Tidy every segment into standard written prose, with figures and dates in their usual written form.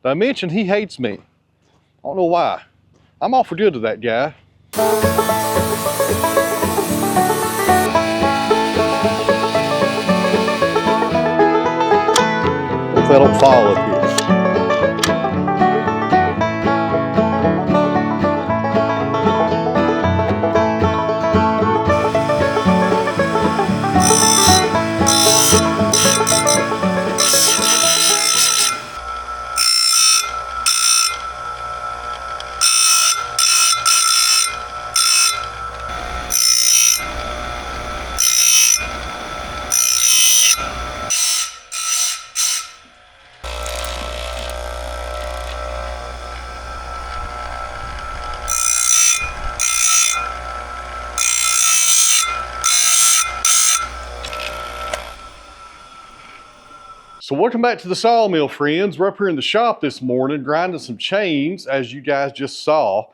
Did I mention he hates me? I don't know why. I'm awful good to that guy. If they don't fall up here. So welcome back to the Sawmill, friends. We're up here in the shop this morning grinding some chains, as you guys just saw.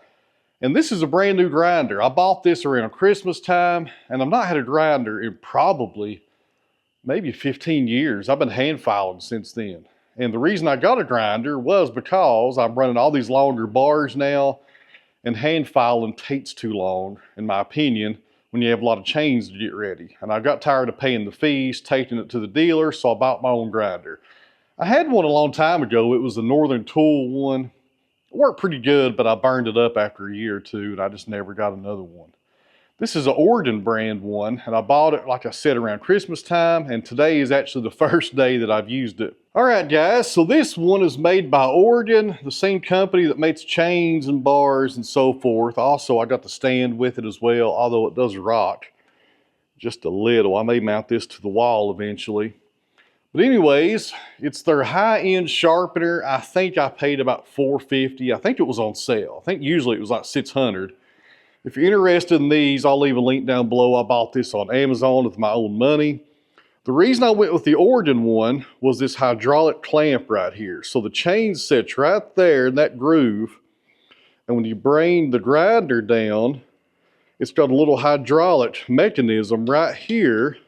And this is a brand new grinder. I bought this around Christmas time, and I've not had a grinder in probably maybe 15 years. I've been hand filing since then. And the reason I got a grinder was because I'm running all these longer bars now, and hand filing takes too long, in my opinion, when you have a lot of chains to get ready. And I got tired of paying the fees, taking it to the dealer, so I bought my own grinder. I had one a long time ago. It was the Northern Tool one. It worked pretty good, but I burned it up after a year or two, and I just never got another one. This is an Oregon brand one, and I bought it, like I said, around Christmas time, and today is actually the first day that I've used it. All right, guys, so this one is made by Oregon, the same company that makes chains and bars and so forth. Also, I got the stand with it as well, although it does rock just a little. I may mount this to the wall eventually. But anyways, it's their high-end sharpener. I think I paid about $450. I think it was on sale. I think usually it was like $600. If you're interested in these, I'll leave a link down below. I bought this on Amazon with my own money. The reason I went with the Oregon one was this hydraulic clamp right here. So the chain sits right there in that groove. And when you bring the grinder down, it's got a little hydraulic mechanism right here,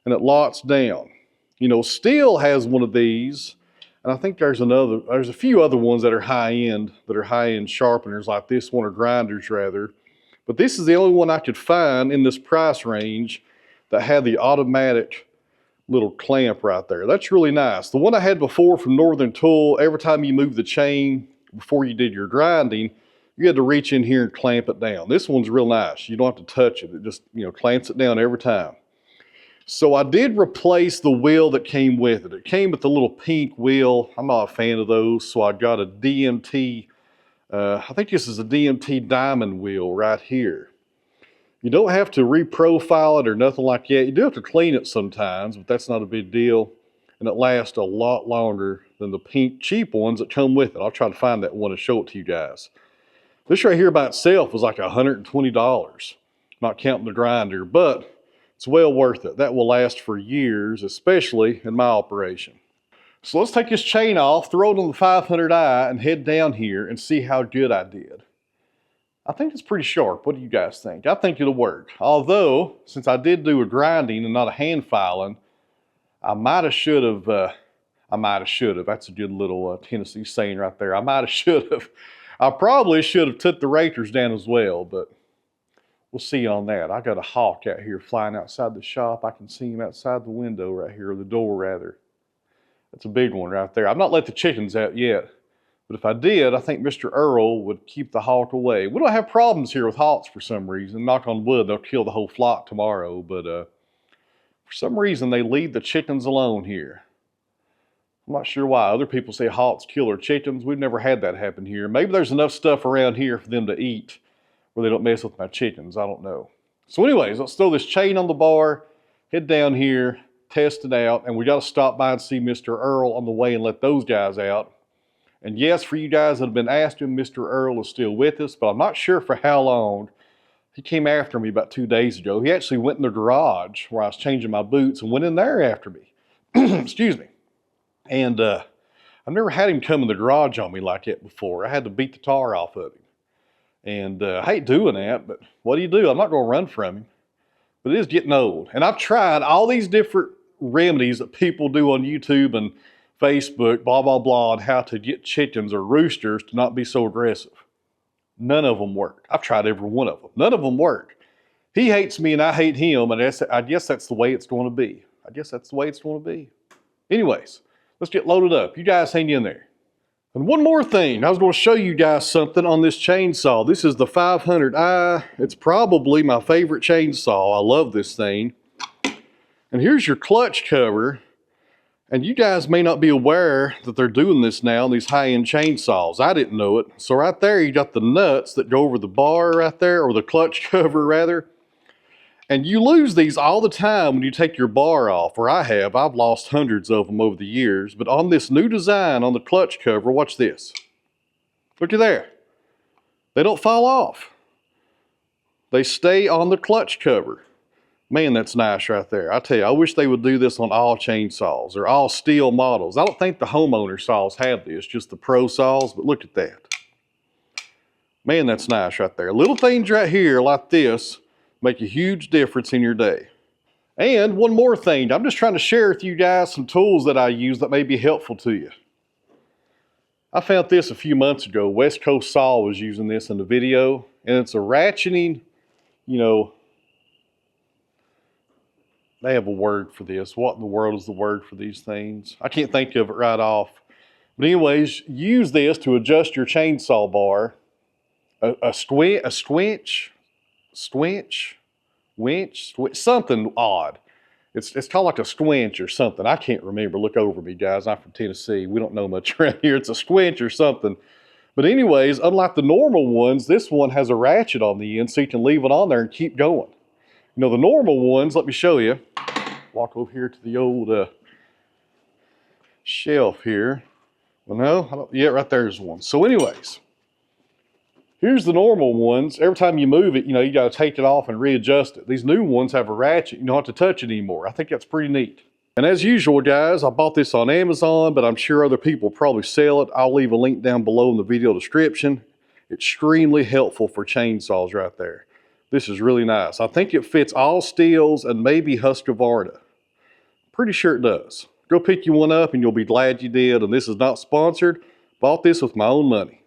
and it locks down. You know, Steel has one of these, and I think there's a few other ones that are high-end sharpeners like this one, or grinders rather. But this is the only one I could find in this price range that had the automatic little clamp right there. That's really nice. The one I had before from Northern Tool, every time you move the chain before you did your grinding, you had to reach in here and clamp it down. This one's real nice. You don't have to touch it. It just, you know, clamps it down every time. So I did replace the wheel that came with it. It came with the little pink wheel. I'm not a fan of those, so I got a DMT. I think this is a DMT diamond wheel right here. You don't have to reprofile it or nothing like that. You do have to clean it sometimes, but that's not a big deal. And it lasts a lot longer than the pink cheap ones that come with it. I'll try to find that one and show it to you guys. This right here by itself was like $120, not counting the grinder, but it's well worth it. That will last for years, especially in my operation. So let's take this chain off, throw it on the 500i, and head down here and see how good I did. I think it's pretty sharp. What do you guys think? I think it'll work. Although, since I did do a grinding and not a hand filing, I might have should have. That's a good little Tennessee saying right there. I might have should have. I probably should have took the raters down as well, but we'll see on that. I got a hawk out here flying outside the shop. I can see him outside the window right here, or the door rather. That's a big one right there. I've not let the chickens out yet, but if I did, I think Mr. Earl would keep the hawk away. We don't have problems here with hawks for some reason. Knock on wood, they'll kill the whole flock tomorrow, but for some reason they leave the chickens alone here. I'm not sure why. Other people say hawks kill their chickens. We've never had that happen here. Maybe there's enough stuff around here for them to eat where they don't mess with my chickens. I don't know. So anyways, let's throw this chain on the bar, head down here, test it out, and we got to stop by and see Mr. Earl on the way and let those guys out. And yes, for you guys that have been asking, Mr. Earl is still with us, but I'm not sure for how long. He came after me about 2 days ago. He actually went in the garage where I was changing my boots and went in there after me. Excuse me. And I've never had him come in the garage on me like that before. I had to beat the tar off of him. And I hate doing that, but what do you do? I'm not going to run from him. But it is getting old. And I've tried all these different remedies that people do on YouTube and Facebook, blah, blah, blah, on how to get chickens or roosters to not be so aggressive. None of them work. I've tried every one of them. None of them work. He hates me and I hate him, and I guess that's the way it's going to be. I guess that's the way it's going to be. Anyways, let's get loaded up. You guys hang in there. And one more thing, I was going to show you guys something on this chainsaw. This is the 500i. It's probably my favorite chainsaw. I love this thing. And here's your clutch cover. And you guys may not be aware that they're doing this now on these high-end chainsaws. I didn't know it. So right there, you got the nuts that go over the bar right there, or the clutch cover rather. And you lose these all the time when you take your bar off, or I have. I've lost hundreds of them over the years. But on this new design on the clutch cover, watch this. Look at there. They don't fall off. They stay on the clutch cover. Man, that's nice right there. I tell you, I wish they would do this on all chainsaws or all steel models. I don't think the homeowner saws have this, just the pro saws, but look at that. Man, that's nice right there. Little things right here like this make a huge difference in your day. And one more thing, I'm just trying to share with you guys some tools that I use that may be helpful to you. I found this a few months ago. West Coast Saw was using this in the video, and it's a ratcheting, you know, they have a word for this. What in the world is the word for these things? I can't think of it right off. But anyways, use this to adjust your chainsaw bar. Winch, something odd. It's called like a squinch or something. I can't remember. Look over me, guys. I'm from Tennessee. We don't know much around here. It's a squinch or something. But anyways, unlike the normal ones, this one has a ratchet on the end so you can leave it on there and keep going. You know, the normal ones, let me show you. Walk over here to the old shelf here. Well, no, I don't, yeah, right there's one. So anyways, here's the normal ones. Every time you move it, you know, you got to take it off and readjust it. These new ones have a ratchet. You don't have to touch it anymore. I think that's pretty neat. And as usual, guys, I bought this on Amazon, but I'm sure other people probably sell it. I'll leave a link down below in the video description. Extremely helpful for chainsaws right there. This is really nice. I think it fits all steels and maybe Husqvarna. Pretty sure it does. Go pick you one up and you'll be glad you did. And this is not sponsored. Bought this with my own money.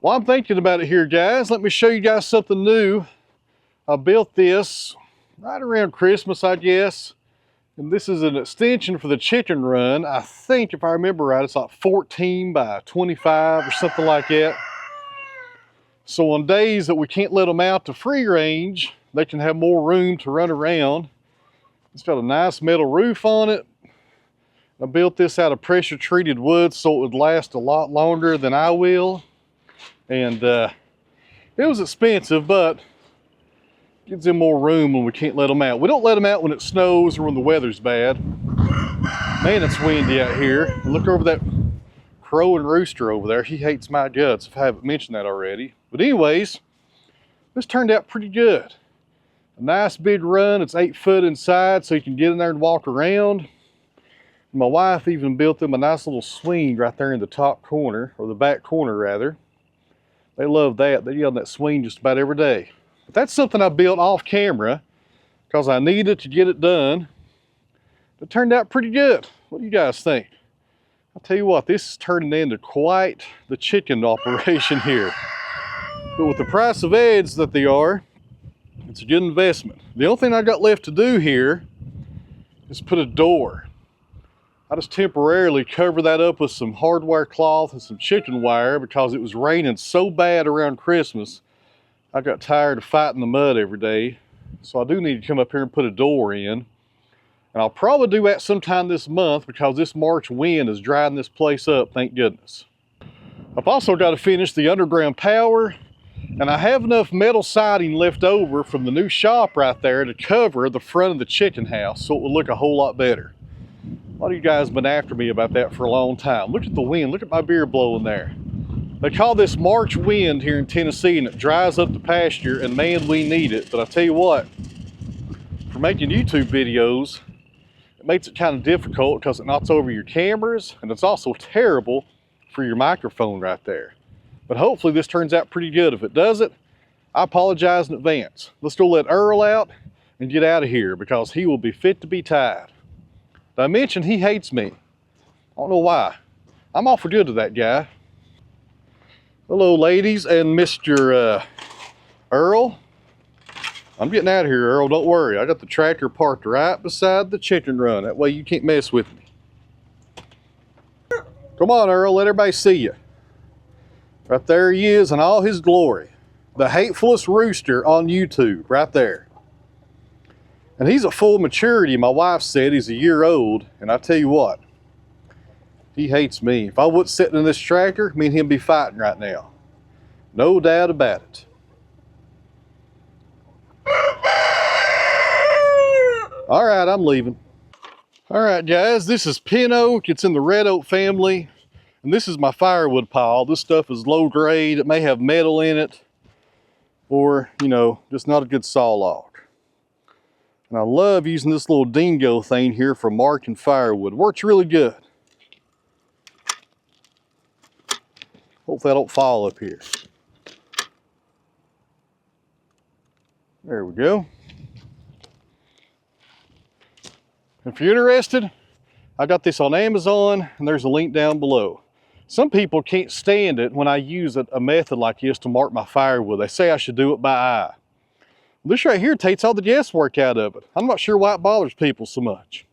While I'm thinking about it here, guys, let me show you guys something new. I built this right around Christmas, I guess. And this is an extension for the chicken run. I think, if I remember right, it's like 14 by 25 or something like that. So on days that we can't let them out to free range, they can have more room to run around. It's got a nice metal roof on it. I built this out of pressure treated wood so it would last a lot longer than I will. And it was expensive, but gives them more room when we can't let them out. We don't let them out when it snows or when the weather's bad. Man, it's windy out here. Look over that crowing rooster over there. He hates my guts if I haven't mentioned that already. But anyways, this turned out pretty good. A nice big run. It's 8 foot inside so you can get in there and walk around. My wife even built them a nice little swing right there in the top corner, or the back corner rather. They love that. They get on that swing just about every day. But that's something I built off camera because I needed to get it done. It turned out pretty good. What do you guys think? I'll tell you what, this is turning into quite the chicken operation here. But with the price of eggs that they are, it's a good investment. The only thing I got left to do here is put a door. I just temporarily covered that up with some hardware cloth and some chicken wire because it was raining so bad around Christmas. I got tired of fighting the mud every day. So I do need to come up here and put a door in. And I'll probably do that sometime this month because this March wind is drying this place up, thank goodness. I've also got to finish the underground power And I have enough metal siding left over from the new shop right there to cover the front of the chicken house so it will look a whole lot better. A lot of you guys have been after me about that for a long time. Look at the wind, look at my beard blowing there. They call this March wind here in Tennessee, and it dries up the pasture, and man, we need it. But I tell you what, for making YouTube videos, it makes it kind of difficult because it knocks over your cameras, and it's also terrible for your microphone right there. But hopefully this turns out pretty good. If it doesn't, I apologize in advance. Let's go let Earl out and get out of here because he will be fit to be tied. Did I mention he hates me? I don't know why. I'm awful good to that guy. Hello, ladies and Mr. Earl. I'm getting out of here, Earl. Don't worry. I got the tractor parked right beside the chicken run. That way you can't mess with me. Come on, Earl. Let everybody see you. Right there he is in all his glory. The hatefulest rooster on YouTube, right there. And he's at full maturity. My wife said he's a year old. And I tell you what, he hates me. If I wasn't sitting in this tractor, me and him be fighting right now. No doubt about it. All right, I'm leaving. All right, guys, this is pin oak. It's in the red oak family. And this is my firewood pile. This stuff is low grade. It may have metal in it or, you know, just not a good saw log. And I love using this little dingo thing here for marking firewood. Works really good. Hopefully I don't fall up here. There we go. If you're interested, I got this on Amazon and there's a link down below. Some people can't stand it when I use a method like this to mark my firewood. They say I should do it by eye. This right here takes all the guesswork out of it. I'm not sure why it bothers people so much.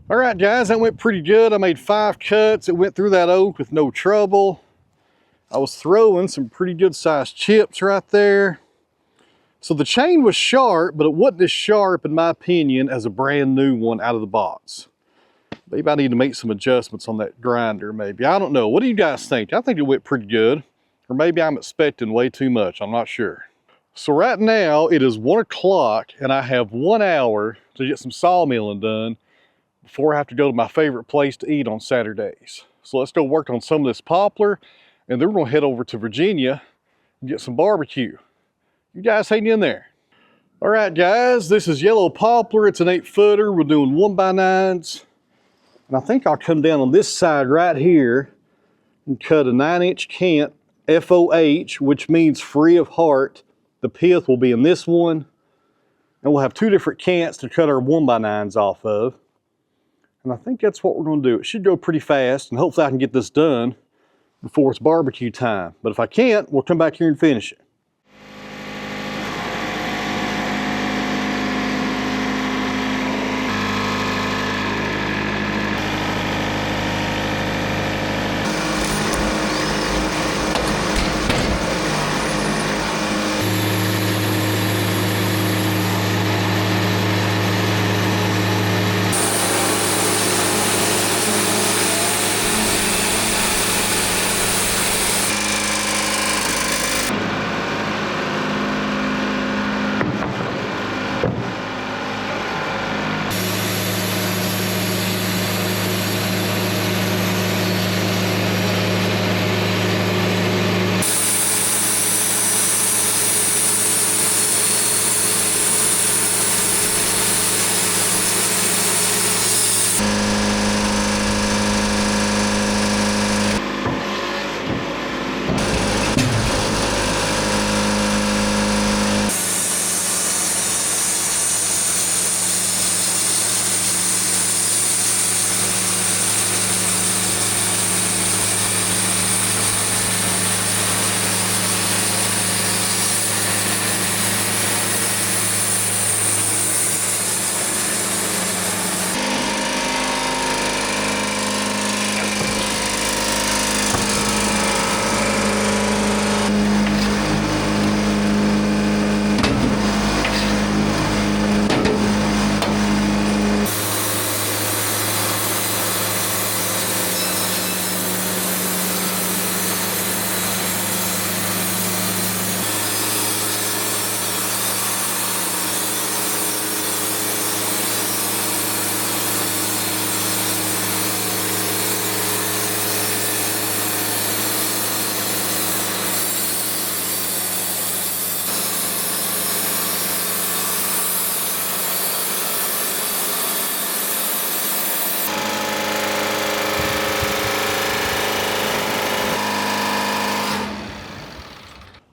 All right, guys, that went pretty good. I made 5 cuts. It went through that oak with no trouble. I was throwing some pretty good sized chips right there. So the chain was sharp, but it wasn't as sharp, in my opinion, as a brand new one out of the box. Maybe I need to make some adjustments on that grinder, maybe. I don't know. What do you guys think? I think it went pretty good. Or maybe I'm expecting way too much. I'm not sure. So right now, it is 1 o'clock, and I have 1 hour to get some sawmilling done before I have to go to my favorite place to eat on Saturdays. So let's go work on some of this poplar, and then we're gonna head over to Virginia and get some barbecue. You guys hang in there. All right, guys, this is yellow poplar. It's an 8-footer. We're doing 1x9s. And I think I'll come down on this side right here and cut a 9-inch cant, FOH, which means free of heart. The pith will be in this one. And we'll have 2 different cants to cut our 1x9s off of. And I think that's what we're going to do. It should go pretty fast, and hopefully I can get this done before it's barbecue time. But if I can't, we'll come back here and finish it.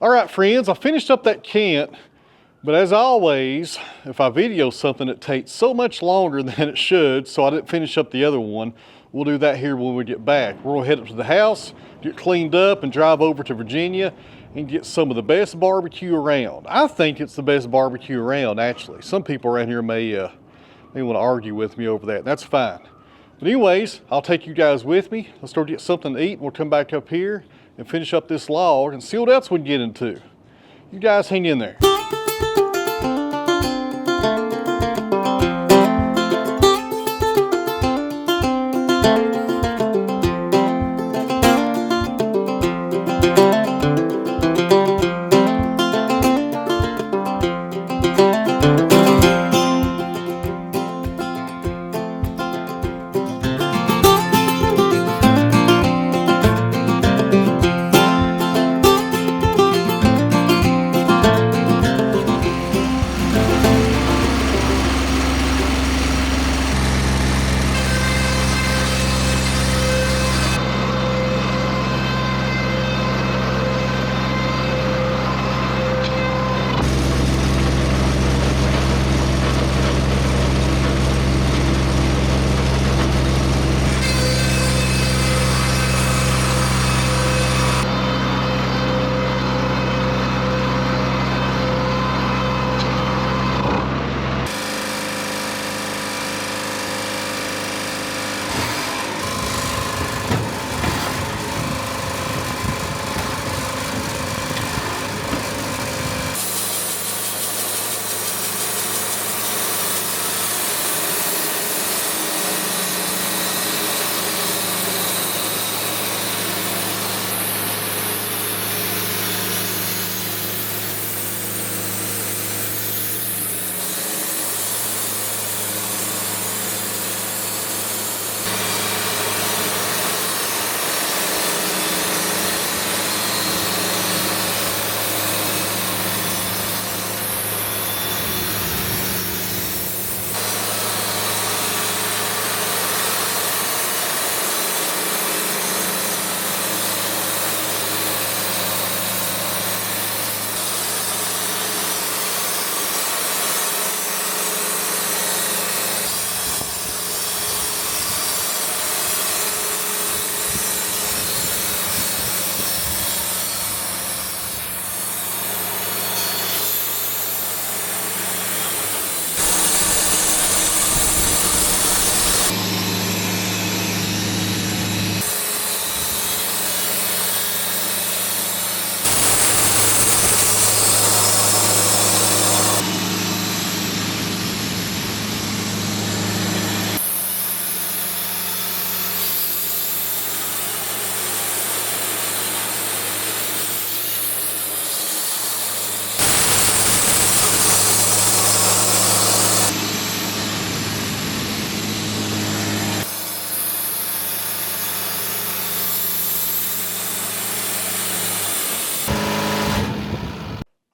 All right, friends, I finished up that cant, but as always, if I video something, it takes so much longer than it should, so I didn't finish up the other one. We'll do that here when we get back. We're gonna head up to the house, get cleaned up, and drive over to Virginia and get some of the best barbecue around. I think it's the best barbecue around, actually. Some people around here may want to argue with me over that. That's fine. But anyways, I'll take you guys with me. Let's go get something to eat, and we'll come back up here and finish up this log and see what else we can get into. You guys hang in there.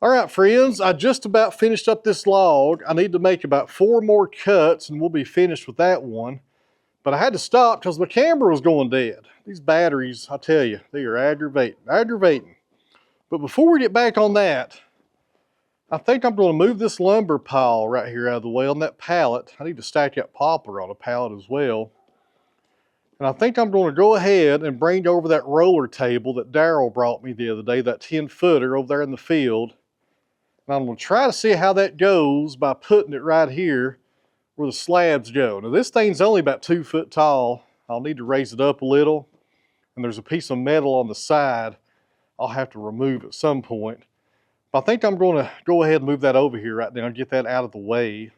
All right, friends, I just about finished up this log. I need to make about 4 more cuts and we'll be finished with that one. But I had to stop because my camera was going dead. These batteries, I tell you, they are aggravating. But before we get back on that, I think I'm going to move this lumber pile right here out of the way on that pallet. I need to stack that poplar on a pallet as well. And I think I'm going to go ahead and bring over that roller table that Daryl brought me the other day, that 10-footer over there in the field. And I'm going to try to see how that goes by putting it right here where the slabs go. Now this thing's only about 2 foot tall. I'll need to raise it up a little. And there's a piece of metal on the side I'll have to remove at some point. But I think I'm going to go ahead and move that over here right now and get that out of the way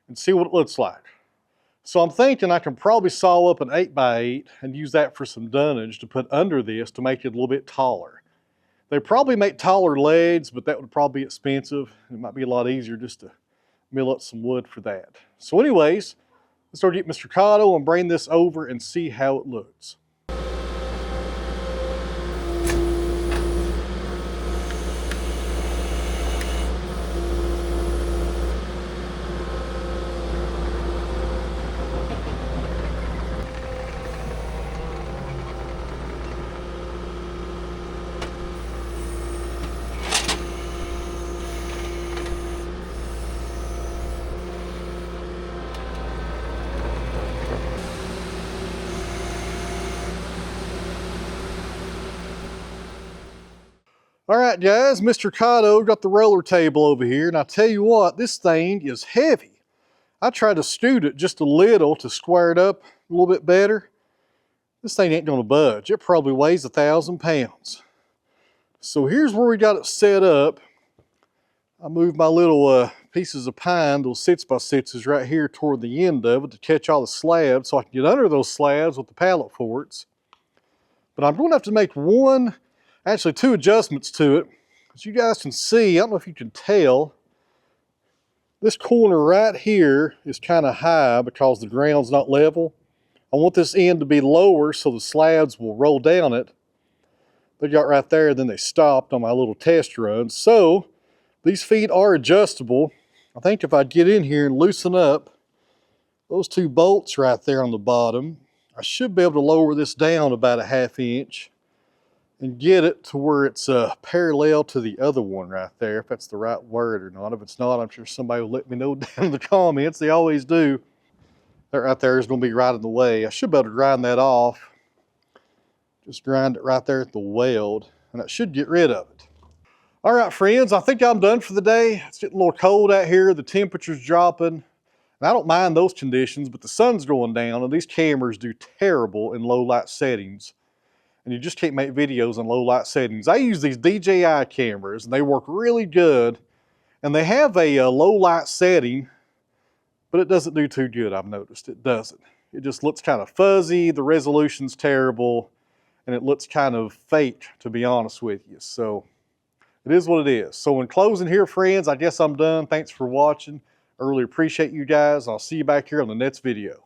and see what it looks like. So I'm thinking I can probably saw up an 8x8 and use that for some dunnage to put under this to make it a little bit taller. They probably make taller legs, but that would probably be expensive. It might be a lot easier just to mill up some wood for that. So anyways, let's start getting Mr. Cotto and bring this over and see how it looks. All right, guys, Mr. Cotto got the roller table over here, and I tell you what, this thing is heavy. I tried to scoot it just a little to square it up a little bit better. This thing ain't gonna budge. It probably weighs 1,000 pounds. So here's where we got it set up. I moved my little pieces of pine, those 6x6s right here toward the end of it to catch all the slabs so I can get under those slabs with the pallet forts. But I'm going to have to make actually two adjustments to it. As you guys can see, I don't know if you can tell, this corner right here is kind of high because the ground's not level. I want this end to be lower so the slabs will roll down it. They got right there, then they stopped on my little test run. So these feet are adjustable. I think if I get in here and loosen up those two bolts right there on the bottom, I should be able to lower this down about a 1/2 inch and get it to where it's parallel to the other one right there, if that's the right word or not. If it's not, I'm sure somebody will let me know down in the comments. They always do. That right there is going to be right in the way. I should be able to grind that off. Just grind it right there at the weld, and that should get rid of it. All right, friends, I think I'm done for the day. It's getting a little cold out here. The temperature's dropping. And I don't mind those conditions, but the sun's going down, and these cameras do terrible in low light settings. And you just can't make videos in low light settings. I use these DJI cameras, and they work really good. And they have a low light setting, but it doesn't do too good, I've noticed. It doesn't. It just looks kind of fuzzy, the resolution's terrible, and it looks kind of fake, to be honest with you. So it is what it is. So in closing here, friends, I guess I'm done. Thanks for watching. I really appreciate you guys. I'll see you back here on the next video.